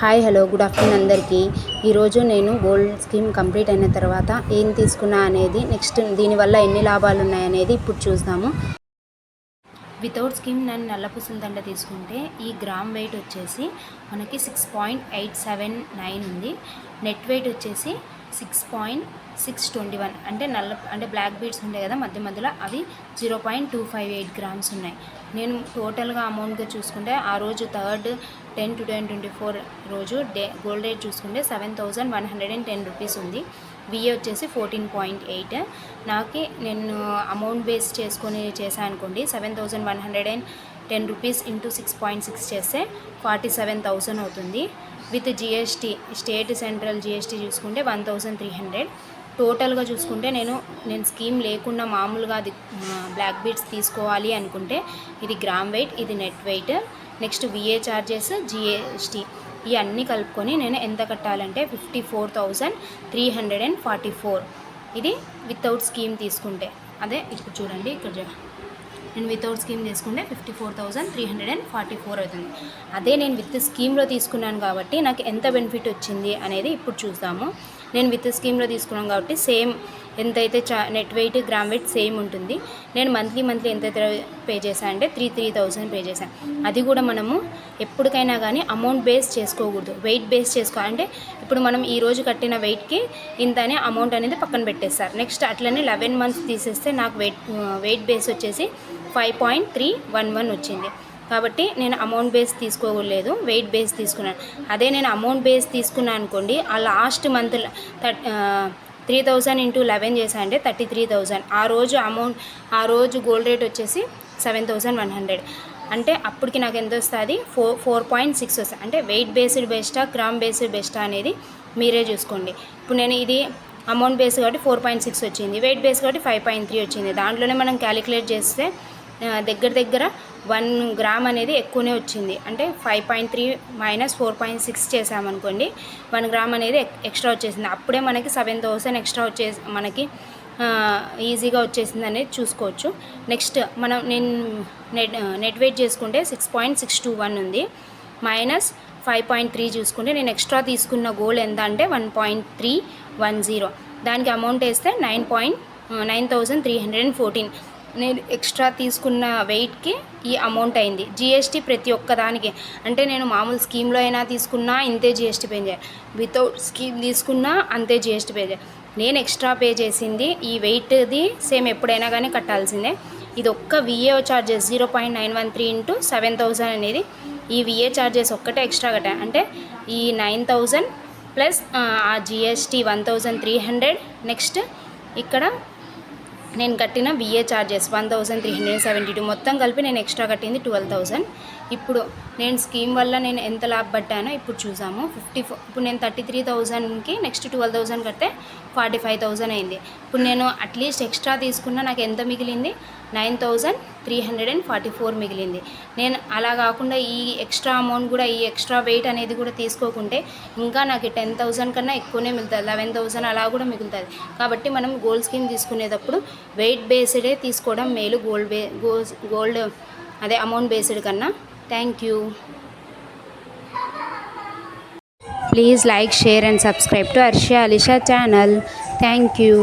Hi hello good afternoon అందరికీ. ఈరోజు నేను గోల్డ్ స్కీమ్ కంప్లీట్ అయిన తర్వాత ఏం తీసుకున్నా అనేది, నెక్స్ట్ దీనివల్ల ఎన్ని లాభాలు ఉన్నాయనేది ఇప్పుడు చూద్దాము. వితౌట్ స్కీమ్ నేను నల్ల పూసల దండ తీసుకుంటే ఈ గ్రామ్ వెయిట్ వచ్చేసి మనకి 6.879 ఉంది. నెట్ వెయిట్ వచ్చేసి 6.621 అంటే బ్లాక్ బీడ్స్ ఉంటాయి కదా మధ్య మధ్యలో, అవి 0.258 గ్రామ్స్ ఉన్నాయి. నేను టోటల్గా అమౌంట్గా చూసుకుంటే ఆ రోజు 3rd 10/10/24 రోజు గోల్డ్ రేట్ చూసుకుంటే 7,110 రూపీస్ ఉంది. విఏ వచ్చేసి 14.8. నేను అమౌంట్ బేస్ చేసుకొని చేశాను అనుకోండి, 7,110 రూపీస్ ఇంటూ 6.6 చేస్తే 47,000 అవుతుంది. With GST, state central GST చూసుకుంటే 1,300. టోటల్గా చూసుకుంటే నేను స్కీమ్ లేకుండా మామూలుగా అది బ్లాక్ బీడ్స్ తీసుకోవాలి అనుకుంటే ఇది గ్రామ్ వెయిట్, ఇది net weight, next VA charges, GST ఇవన్నీ కలుపుకొని నేను ఎంత కట్టాలంటే 54,344. ఇది వితౌట్ స్కీమ్ తీసుకుంటే. అదే ఇప్పుడు చూడండి, ఇక్కడ నేను వితౌట్ స్కీమ్ తీసుకుంటే 54,344 అవుతుంది. అదే నేను విత్ స్కీమ్లో తీసుకున్నాను కాబట్టి నాకు ఎంత బెనిఫిట్ వచ్చింది అనేది ఇప్పుడు చూద్దాము. నేను విత్ స్కీమ్లో తీసుకున్నాను కాబట్టి సేమ్ ఎంతైతే net weight gram wait same ఉంటుంది. నేను మంత్లీ ఎంతైతే పే చేశాను అంటే 3,000 పే చేశాను. అది కూడా మనము ఎప్పటికైనా కానీ అమౌంట్ బేస్ చేసుకోకూడదు, వెయిట్ బేస్ చేసుకోవాలంటే ఇప్పుడు మనం ఈరోజు కట్టిన వెయిట్కి ఇంత అనే అమౌంట్ అనేది పక్కన పెట్టేస్తారు. నెక్స్ట్ అట్లనే 11 మంత్స్ తీసేస్తే నాకు వెయిట్ బేస్ వచ్చేసి 5.311 వచ్చింది. కాబట్టి నేను అమౌంట్ బేస్ తీసుకోలేదు, వెయిట్ బేస్ తీసుకున్నాను. అదే నేను అమౌంట్ బేస్ తీసుకున్నాను అనుకోండి, ఆ లాస్ట్ మంత్ 3,000 ఇంటూ 11 చేశా అంటే 33,000. ఆ రోజు గోల్డ్ రేట్ వచ్చేసి 7,100. అంటే అప్పటికి నాకు ఎంత వస్తుంది, 4.6 వస్తుంది. అంటే వెయిట్ బేస్డ్ బెస్టా గ్రామ్ బేస్డ్ బెస్టా అనేది మీరే చూసుకోండి. ఇప్పుడు నేను ఇది అమౌంట్ బేస్ కాబట్టి 4.6 వచ్చింది, వెయిట్ బేస్ కాబట్టి 5.3 వచ్చింది. దాంట్లోనే మనం క్యాలిక్యులేట్ చేస్తే దగ్గర 1 గ్రామ్ అనేది ఎక్కువనే వచ్చింది. అంటే 5.3 మైనస్ 4.6 చేసామనుకోండి, 1 గ్రామ్ అనేది ఎక్స్ట్రా వచ్చేసింది. అప్పుడే మనకి 7,000 ఎక్స్ట్రా మనకి ఈజీగా వచ్చేసింది అనేది చూసుకోవచ్చు. నెక్స్ట్ నేను నెట్ వెయిట్ చేసుకుంటే 6.621 ఉంది, మైనస్ 5.3 చూసుకుంటే నేను ఎక్స్ట్రా తీసుకున్న గోల్డ్ ఎంత అంటే 1.310. దానికి అమౌంట్ వేస్తే 9,314. నేను ఎక్స్ట్రా తీసుకున్న వెయిట్కి ఈ అమౌంట్ అయింది. జిఎస్టీ ప్రతి ఒక్కదానికి, అంటే నేను మామూలు స్కీమ్లో అయినా తీసుకున్నా ఇంతే జిఎస్టీ పే చేయాలి, వితౌట్ స్కీమ్ తీసుకున్నా అంతే జిఎస్టీ పే చేయాలి. నేను ఎక్స్ట్రా పే చేసింది ఈ వెయిట్ది సేమ్ ఎప్పుడైనా కానీ కట్టాల్సిందే. ఇది ఒక్క విఏ ఛార్జెస్ 0.913 ఇంటూ 7,000 అనేది ఈ విఏ ఛార్జెస్ ఒక్కటే ఎక్స్ట్రా కట్టాను. అంటే ఈ 9,000 ప్లస్ ఆ జిఎస్టీ 1,300. నెక్స్ట్ ఇక్కడ నేను కట్టిన విఏ ఛార్జెస్ 1,372. మొత్తం కలిపి నేను ఎక్స్ట్రా కట్టింది 12,000. ఇప్పుడు నేను స్కీమ్ వల్ల నేను ఎంత లాభపడ్డానో ఇప్పుడు చూసాము. ఇప్పుడు నేను 33,000కి నెక్స్ట్ 12,000 కడితే 45,000 అయింది. ఇప్పుడు నేను అట్లీస్ట్ ఎక్స్ట్రా తీసుకున్నా నాకు ఎంత మిగిలింది, 9,344 మిగిలింది. నేను అలా కాకుండా ఈ ఎక్స్ట్రా అమౌంట్ కూడా, ఈ ఎక్స్ట్రా వెయిట్ అనేది కూడా తీసుకోకుంటే ఇంకా నాకు 10,000 కన్నా ఎక్కువనే మిగులుతుంది, 11,000 అలా కూడా మిగులుతుంది. కాబట్టి మనం గోల్డ్ స్కీమ్ తీసుకునేటప్పుడు వెయిట్ బేస్డే తీసుకోవడం మేలు, గోల్డ్ అదే అమౌంట్ బేస్డ్ కన్నా. Thank you. Please like, share and subscribe to Arshia Alisha channel. Thank you.